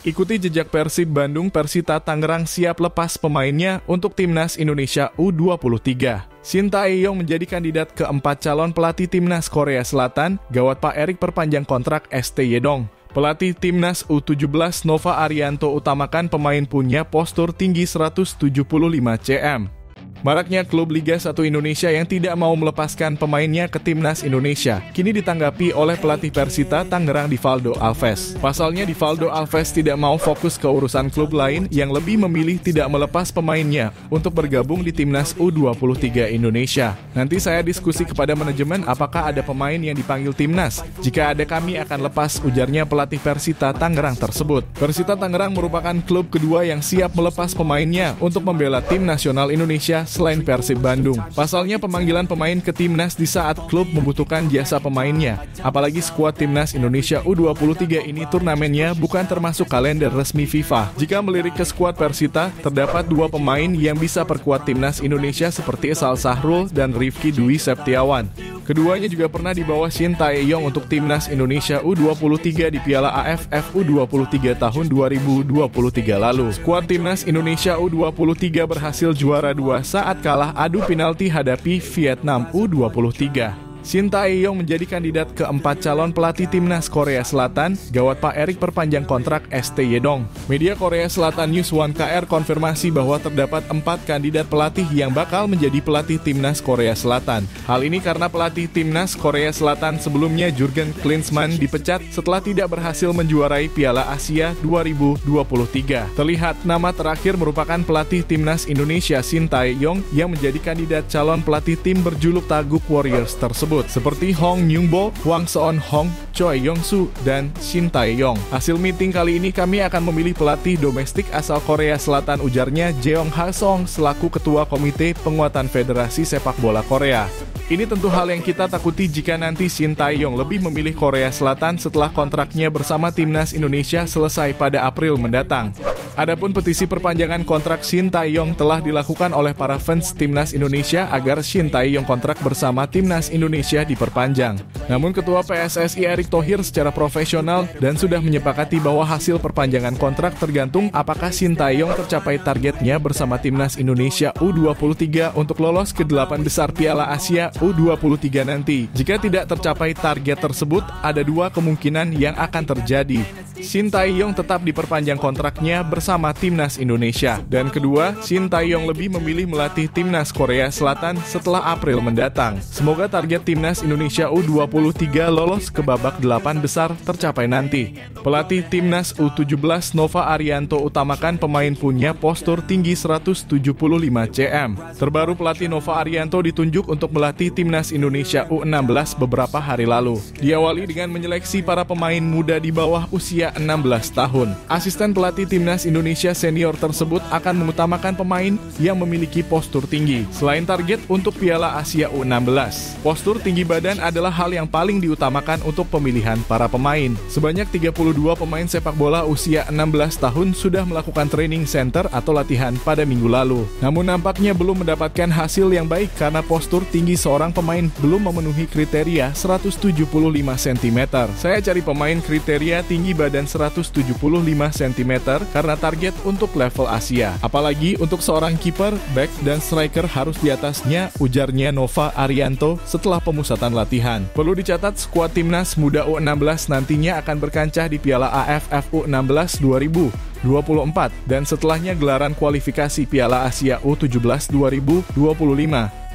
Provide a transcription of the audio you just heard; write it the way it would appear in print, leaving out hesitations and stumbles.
Ikuti jejak Persib Bandung, Persita Tangerang siap lepas pemainnya untuk Timnas Indonesia U23. Shin Tae-yong menjadi kandidat keempat calon pelatih Timnas Korea Selatan, gawat Pak Erik perpanjang kontrak ST Yedong. Pelatih Timnas U17 Nova Arianto utamakan pemain punya postur tinggi 175 cm. Maraknya klub Liga 1 Indonesia yang tidak mau melepaskan pemainnya ke Timnas Indonesia kini ditanggapi oleh pelatih Persita Tangerang Divaldo Alves. Pasalnya Divaldo Alves tidak mau fokus ke urusan klub lain yang lebih memilih tidak melepas pemainnya untuk bergabung di Timnas U23 Indonesia. Nanti saya diskusi kepada manajemen apakah ada pemain yang dipanggil Timnas. Jika ada kami akan lepas, ujarnya pelatih Persita Tangerang tersebut. Persita Tangerang merupakan klub kedua yang siap melepas pemainnya untuk membela tim nasional Indonesia selain Persib Bandung. Pasalnya pemanggilan pemain ke Timnas di saat klub membutuhkan jasa pemainnya. Apalagi skuad Timnas Indonesia U23 ini turnamennya bukan termasuk kalender resmi FIFA. Jika melirik ke skuad Persita, terdapat dua pemain yang bisa perkuat Timnas Indonesia seperti Esal Sahrul dan Rifki Dwi Septiawan. Keduanya juga pernah dibawa Shin Tae-yong untuk Timnas Indonesia U23 di Piala AFF U23 tahun 2023 lalu. Skuad Timnas Indonesia U23 berhasil juara 2 saat kalah adu penalti hadapi Vietnam U23. Shin Tae-yong menjadi kandidat keempat calon pelatih Timnas Korea Selatan, gawat Pak Erik perpanjang kontrak ST Yedong. Media Korea Selatan News One KR konfirmasi bahwa terdapat 4 kandidat pelatih yang bakal menjadi pelatih Timnas Korea Selatan. Hal ini karena pelatih Timnas Korea Selatan sebelumnya Jurgen Klinsmann dipecat setelah tidak berhasil menjuarai Piala Asia 2023. Terlihat nama terakhir merupakan pelatih Timnas Indonesia Shin Tae-yong yang menjadi kandidat calon pelatih tim berjuluk Taguk Warriors tersebut, seperti Hong Myung-bo, Hwang Seon-hong, Choi Yong-soo, dan Shin Tae-yong. Hasil meeting kali ini kami akan memilih pelatih domestik asal Korea Selatan, ujarnya Jeong Ha-song selaku Ketua Komite Penguatan Federasi Sepak Bola Korea. Ini tentu hal yang kita takuti jika nanti Shin Tae-yong lebih memilih Korea Selatan setelah kontraknya bersama Timnas Indonesia selesai pada April mendatang. Adapun petisi perpanjangan kontrak Shin Tae-yong telah dilakukan oleh para fans Timnas Indonesia agar Shin Tae-yong kontrak bersama Timnas Indonesia diperpanjang. Namun Ketua PSSI Erick Thohir secara profesional dan sudah menyepakati bahwa hasil perpanjangan kontrak tergantung apakah Shin Tae-yong tercapai targetnya bersama Timnas Indonesia U23 untuk lolos ke 8 besar Piala Asia U23 nanti. Jika tidak tercapai target tersebut, ada 2 kemungkinan yang akan terjadi. Shin Tae-yong tetap diperpanjang kontraknya bersama Timnas Indonesia. Dan kedua, Shin Tae-yong lebih memilih melatih Timnas Korea Selatan setelah April mendatang. Semoga target Timnas Indonesia U23 lolos ke babak 8 besar tercapai nanti. Pelatih Timnas U17 Nova Arianto utamakan pemain punya postur tinggi 175 cm. Terbaru pelatih Nova Arianto ditunjuk untuk melatih Timnas Indonesia U16 beberapa hari lalu. Diawali dengan menyeleksi para pemain muda di bawah usia 16 tahun. Asisten pelatih Timnas Indonesia senior tersebut akan mengutamakan pemain yang memiliki postur tinggi. Selain target untuk Piala Asia U16, postur tinggi badan adalah hal yang paling diutamakan untuk pemilihan para pemain. Sebanyak 32 pemain sepak bola usia 16 tahun sudah melakukan training center atau latihan pada minggu lalu. Namun nampaknya belum mendapatkan hasil yang baik karena postur tinggi seorang pemain belum memenuhi kriteria 175 cm. Saya cari pemain kriteria tinggi badan 175 cm karena target untuk level Asia. Apalagi untuk seorang kiper, back, dan striker harus di atasnya, ujarnya Nova Arianto setelah pemusatan latihan. Perlu dicatat, skuad Timnas Muda U16 nantinya akan berkancah di Piala AFF U16 2024 dan setelahnya gelaran kualifikasi Piala Asia U17 2025.